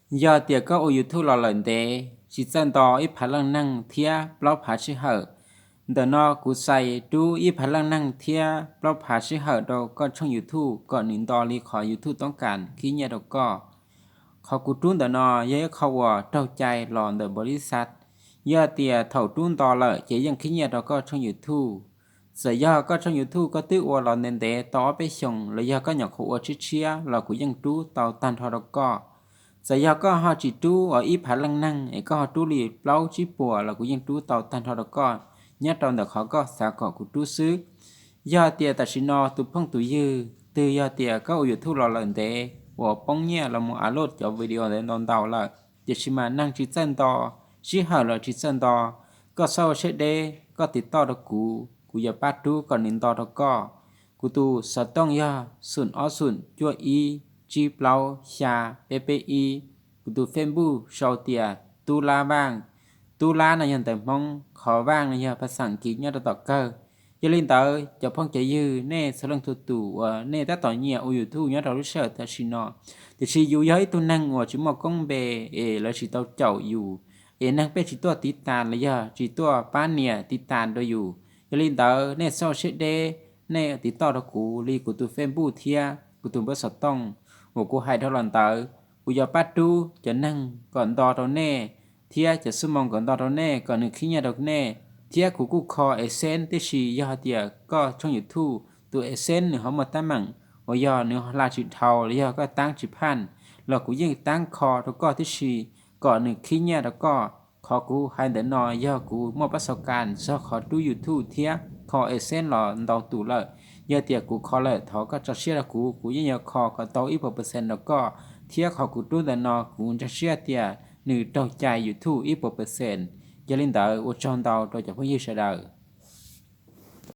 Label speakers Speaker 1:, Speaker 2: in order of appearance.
Speaker 1: giờ tiệc có ở YouTube là lần thế chỉ chân to ít phải lăng năng thia blog phá chữ hở đợt nó cú say chú ít phải lăng năng thia blog phá chữ hở đâu có trong YouTube có nín to li khỏi YouTubeต้องการขี้เนี่ยđâu cóเขากูจุนđợt nóเยอะเขาว่าเจ้าใจหลอนเดบริษัทเยอะเตียเท่าจุนต่อเลยเจยังขี้เนี่ยđâu có trong YouTube giờ giờ có trong YouTube có tựว่าหลอนเน้นเดต่อไปส่งแล้วgiờ có nhọcหัวชิเชียเรากูยังจูเตาตันทอđâu có giờ giờ có họ chỉ trú ở ít phải lăng năng ấy có họ trú lì lâu chỉ bùa là cũngยังtrú tàu tan thọ đó có nhất trong đó họ có xã có của trú xứ giờ tiệt ta chỉ no tụ phong tụ dư từ giờ tiệt có ở thu lò lần thế của bông nhẹ là một alo lốt cho video để đón tàu là chỉ mà năng chỉ chân to chỉ hở là chỉ chân to có sau sẽ đê có tiệt to đó cụ giờ bắt trú còn nín to đó có cụ tu sợ tông ya sùn ó sùn chua y chi plau xa ppi tu Facebook ชาวเตียตุลาบ้างตุลาในยันแต่มองขอบ้างในยันภาษาอังกฤษเนี่ยต่อเกอจะเล่นต่อจะพ้องจะยืนเน่สลังทุตู่เน่ถ้าต่อเนี่ยอุยทูเนี่ยเรารู้เชื่อแต่ชินอแต่ชีอยู่ย้อยตัวนั่งว่าชิมอกงเบแล้วชีเต้าเจ้าอยู่นั่งเป็นชีตัวติดตานเลยย่าชีตัวป้านเนี่ยติดตานโดยอยู่จะเล่นต่อเน่โซเชียลเดเน่ติดต่อตะกูรีกูตัว Facebook เทียกูตัวภาษาต้องหัวกูให้เท่าหลันต่อกูจะปัดดูจะนั่งก่อนต่อตอนแน่เทียจะสมองก่อนต่อตอนแน่ก่อนหนึ่งขี้ยาดอกแน่เทียกูคอเอเซนที่ชียาเตียก็ช่องยูทูบตัวเอเซนหนึ่งเขามาตั้งมั่งว่ายอหนึ่งลาจิตเทาแล้วยอก็ตั้งจิพันแล้วกูยิ่งตั้งคอแล้วก็ที่ชีก่อนหนึ่งขี้ยาแล้วก็ขอกูให้เดินนอยอกูมอบประสบการณ์ซอขอดูยูทูบเทียคอเอเซนหล่อดองตู่เลยยาเตียกูคอเลยเขาก็จะเชื่อกูยิ่งยาคอก็โตอีก%แล้วก็เทียเขากูตู้แต่นอกูจะเชื่อเตียหนึ่งตกใจอยู่ทู่อีก%อย่าลืมต่ออุจจาระต่อจากพวกยิ่งเสด